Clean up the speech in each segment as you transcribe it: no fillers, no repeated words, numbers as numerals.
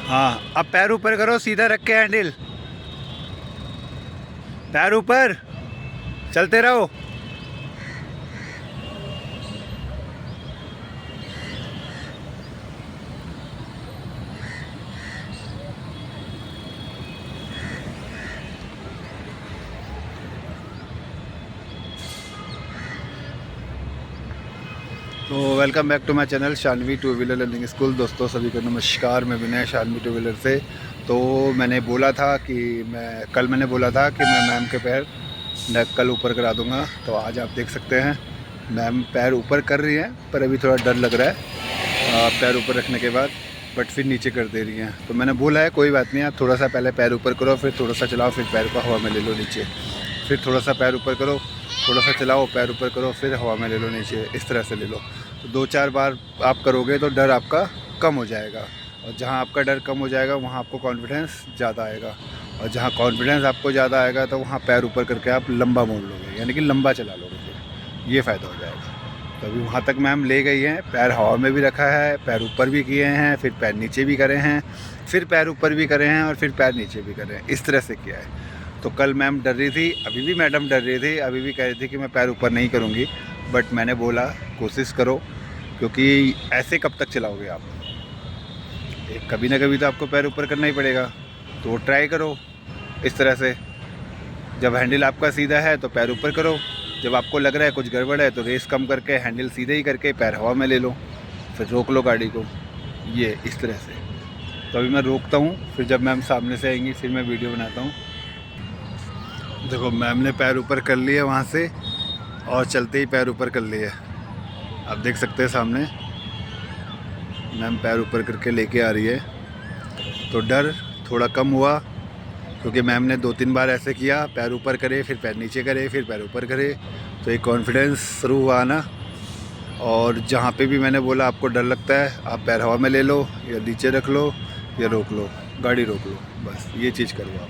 हाँ, अब पैर ऊपर करो, सीधा रख के हैंडल, पैर ऊपर, चलते रहो। तो welcome back to my channel Shanvi two wheeler learning school. दोस्तों सभी को नमस्कार, मैं विनय शानवी टू व्हीलर से। तो मैंने बोला था कि मैंने बोला था कि मैं मैम के पैर कल ऊपर करा दूंगा। तो आज आप देख सकते हैं मैम पैर ऊपर कर रही हैं, पर अभी थोड़ा डर लग रहा है पैर ऊपर रखने के बाद, बट फिर नीचे कर दे रही हैं। तो मैंने बोला है कोई बात नहीं, आप थोड़ा सा पहले पैर ऊपर करो, फिर थोड़ा सा चलाओ, फिर पैर को हवा में ले लो नीचे, फिर थोड़ा सा पैर ऊपर करो, थोड़ा सा चलाओ, पैर ऊपर करो, फिर हवा में ले लो नीचे, इस तरह से ले लो। तो 2-4 बार आप करोगे तो डर आपका कम हो जाएगा, और जहाँ आपका डर कम हो जाएगा वहाँ आपको कॉन्फिडेंस ज़्यादा आएगा, और जहाँ कॉन्फिडेंस आपको ज़्यादा आएगा तो वहाँ पैर ऊपर करके आप लंबा मोड़ लोगे, यानी कि लंबा चला लोगे, फिर ये फ़ायदा हो जाएगा। तो अभी वहाँ तक मैम ले गई हैं, पैर हवा में भी रखा है, पैर ऊपर भी किए हैं, फिर पैर नीचे भी करे हैं, फिर पैर ऊपर भी करे हैं, और फिर पैर नीचे भी करे हैं, इस तरह से किया है। तो कल मैम डर रही थी, अभी भी मैडम डर रही थी, अभी भी कह रही थी कि मैं पैर ऊपर नहीं करूँगी, बट मैंने बोला कोशिश करो, क्योंकि ऐसे कब तक चलाओगे आप, कभी ना कभी तो आपको पैर ऊपर करना ही पड़ेगा। तो वो ट्राई करो इस तरह से, जब हैंडल आपका सीधा है तो पैर ऊपर करो, जब आपको लग रहा है कुछ गड़बड़ है तो रेस कम करके हैंडल सीधे ही करके पैर हवा में ले लो, फिर रोक लो गाड़ी को, ये इस तरह से। तो अभी मैं रोकता हूँ, फिर जब मैम सामने से आएंगी फिर मैं वीडियो बनाता हूँ। देखो मैम ने पैर ऊपर कर लिए वहाँ से, और चलते ही पैर ऊपर कर लिए, आप देख सकते हैं सामने मैम पैर ऊपर करके लेके आ रही है। तो डर थोड़ा कम हुआ, क्योंकि मैम ने 2-3 बार ऐसे किया, पैर ऊपर करे, फिर पैर नीचे करे, फिर पैर ऊपर करे, तो एक कॉन्फिडेंस शुरू हुआ ना। और जहाँ पे भी मैंने बोला आपको डर लगता है, आप पैर हवा में ले लो, या नीचे रख लो, या रोक लो, गाड़ी रोक लो, बस ये चीज़ करो आप।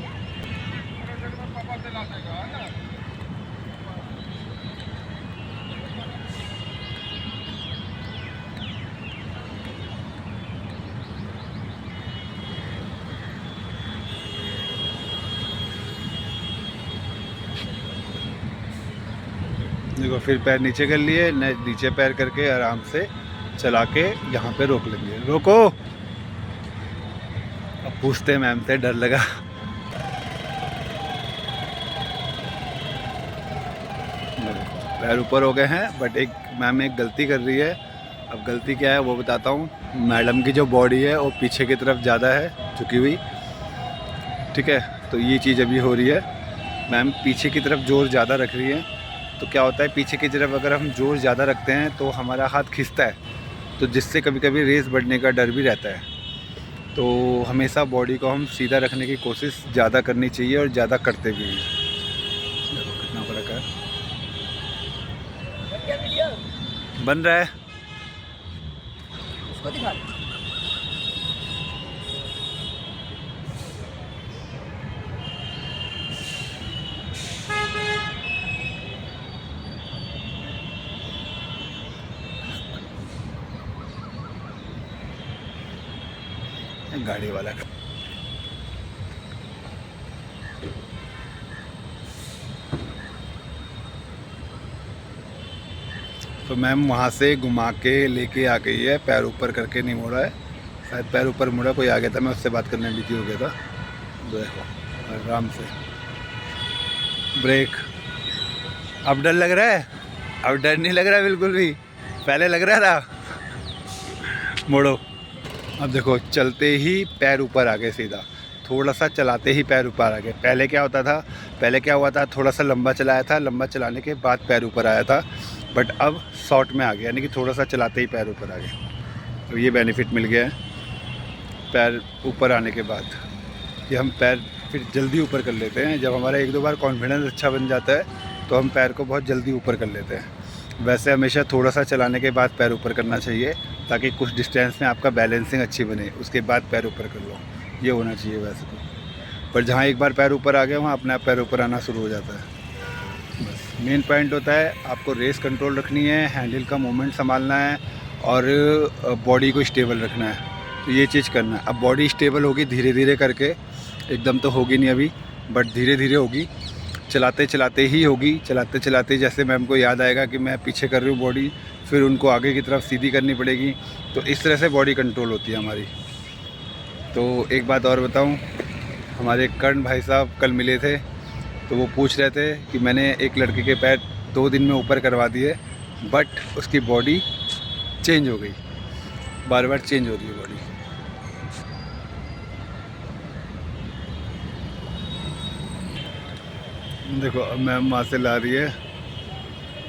देखो फिर पैर नीचे कर लिए, नीचे पैर करके आराम से चला के यहाँ पे रोक लेंगे। रोको, अब पूछते हैं मैम से, डर लगा। पैर ऊपर हो गए हैं, बट एक मैम एक गलती कर रही है। अब गलती क्या है वो बताता हूँ। मैडम की जो बॉडी है वो पीछे की तरफ ज़्यादा है झुकी हुई, ठीक है, तो ये चीज़ अभी हो रही है। मैम पीछे की तरफ जोर ज़्यादा रख रही है, तो क्या होता है पीछे की तरफ अगर हम जोर ज़्यादा रखते हैं तो हमारा हाथ खिंचता है, तो जिससे कभी कभी रेस बढ़ने का डर भी रहता है। तो हमेशा बॉडी को हम सीधा रखने की कोशिश ज़्यादा करनी चाहिए, और ज़्यादा करते भी हैं। देखो कितना फर्क है, बन रहा है उसको दिखा। गाड़ी वाला का तो मैम वहाँ से घुमा के लेके आ गई है, पैर ऊपर करके नहीं मोड़ा है, शायद पैर ऊपर मुड़ा, कोई आ गया था, मैं उससे बात करने बिजी हो गया था। देखो आराम से ब्रेक। अब डर लग रहा है? अब डर नहीं लग रहा बिल्कुल भी, पहले लग रहा था। मोड़ो, अब देखो चलते ही पैर ऊपर आ गए सीधा, थोड़ा सा चलाते ही पैर ऊपर आ गए। पहले क्या होता था, पहले क्या हुआ था, थोड़ा सा लंबा चलाया था, लंबा चलाने के बाद पैर ऊपर आया था, बट अब शॉर्ट में आ गया, यानी कि थोड़ा सा चलाते ही पैर ऊपर आ गए। तो ये बेनिफिट मिल गया है पैर ऊपर आने के बाद, कि हम पैर फिर जल्दी ऊपर कर लेते हैं। जब हमारा 1-2 बार कॉन्फिडेंस अच्छा बन जाता है तो हम पैर को बहुत जल्दी ऊपर कर लेते हैं। वैसे हमेशा थोड़ा सा चलाने के बाद पैर ऊपर करना चाहिए, ताकि कुछ डिस्टेंस में आपका बैलेंसिंग अच्छी बने, उसके बाद पैर ऊपर कर लो, ये होना चाहिए वैसे तो। पर जहाँ एक बार पैर ऊपर आ गया वहाँ अपने आप पैर ऊपर आना शुरू हो जाता है। बस मेन पॉइंट होता है आपको रेस कंट्रोल रखनी है, हैंडल का मूवमेंट संभालना है, और बॉडी को स्टेबल रखना है। तो ये चीज़ करना है। अब बॉडी स्टेबल होगी धीरे धीरे करके, एकदम तो होगी नहीं अभी, बट धीरे धीरे होगी, चलाते चलाते ही होगी। चलाते चलाते जैसे मैम को याद आएगा कि मैं पीछे कर रही हूँ बॉडी, फिर उनको आगे की तरफ सीधी करनी पड़ेगी। तो इस तरह से बॉडी कंट्रोल होती है हमारी। तो एक बात और बताऊँ, हमारे कर्ण भाई साहब कल मिले थे, तो वो पूछ रहे थे कि मैंने एक लड़के के पैर 2 दिन में ऊपर करवा दिए, बट उसकी बॉडी चेंज हो गई, बार बार चेंज हो रही है बॉडी। देखो अब मैम वहाँ से ला रही है,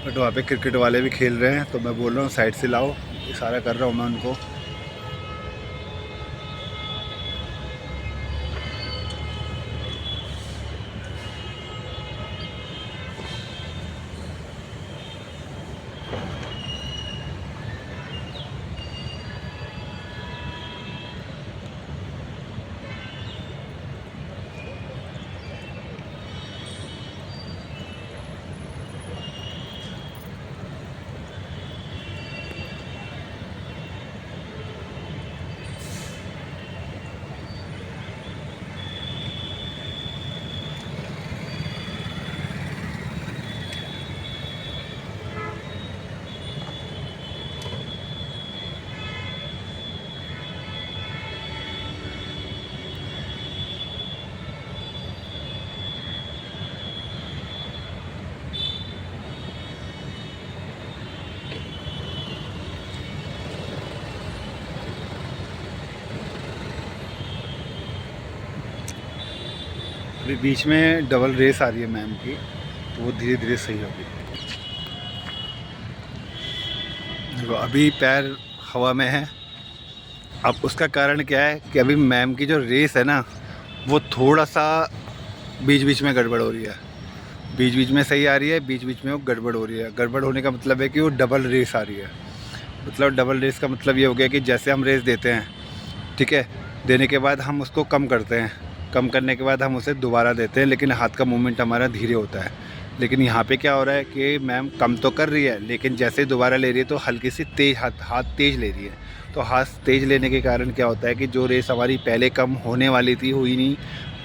बट वहाँ पे क्रिकेट वाले भी खेल रहे हैं, तो मैं बोल रहा हूँ साइड से लाओ, इशारा कर रहा हूँ मैं उनको। अभी बीच में डबल रेस आ रही है मैम की, तो वो धीरे धीरे सही होगी। देखो अभी पैर हवा में है। अब उसका कारण क्या है कि अभी मैम की जो रेस है ना, वो थोड़ा सा बीच बीच में गड़बड़ हो रही है। बीच बीच में सही आ रही है, बीच बीच में वो गड़बड़ हो रही है। गड़बड़ होने का मतलब है कि वो डबल रेस आ रही है। मतलब डबल रेस का मतलब ये हो गया कि जैसे हम रेस देते हैं, ठीक है, देने के बाद हम उसको कम करते हैं, कम करने के बाद हम उसे दोबारा देते हैं, लेकिन हाथ का मूवमेंट हमारा धीरे होता है। लेकिन यहाँ पे क्या हो रहा है कि मैम कम तो कर रही है, लेकिन जैसे ही दोबारा ले रही है तो हल्की सी तेज़ हाथ तेज़ ले रही है। तो हाथ तेज़ लेने के कारण क्या होता है कि जो रेस हमारी पहले कम होने वाली थी, हुई नहीं,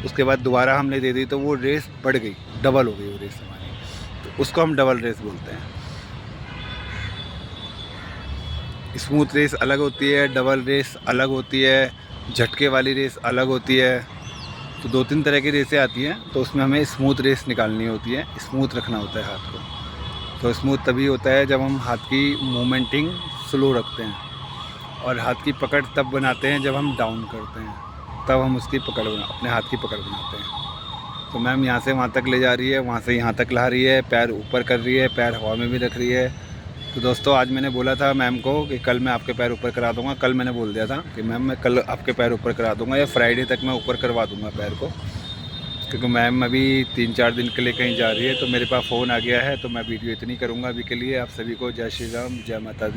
उसके बाद दोबारा हमने दे दी तो वो रेस बढ़ गई, डबल हो गई वो रेस हमारी। तो उसको हम डबल रेस बोलते हैं। स्मूथ रेस अलग होती है, डबल रेस अलग होती है, झटके वाली रेस अलग होती है। तो 2-3 तरह की रेसें आती हैं, तो उसमें हमें स्मूथ रेस निकालनी होती है, स्मूथ रखना होता है हाथ को। तो स्मूथ तभी होता है जब हम हाथ की मूवमेंटिंग स्लो रखते हैं, और हाथ की पकड़ तब बनाते हैं जब हम डाउन करते हैं, तब हम उसकी पकड़ अपने हाथ की पकड़ बनाते हैं। तो मैम यहाँ से वहाँ तक ले जा रही है, वहाँ से यहाँ तक ला रही है, पैर ऊपर कर रही है, पैर हवा में भी रख रही है। तो दोस्तों आज मैंने बोला था मैम को कि कल मैं आपके पैर ऊपर करा दूंगा। कल मैंने बोल दिया था कि मैम मैं कल आपके पैर ऊपर करा दूंगा, या फ्राइडे तक मैं ऊपर करवा दूंगा पैर को, क्योंकि मैम अभी 3-4 दिन के लिए कहीं जा रही है। तो मेरे पास फ़ोन आ गया है, तो मैं वीडियो इतनी करूंगा अभी के लिए। आप सभी को जय श्री राम, जय माता दी।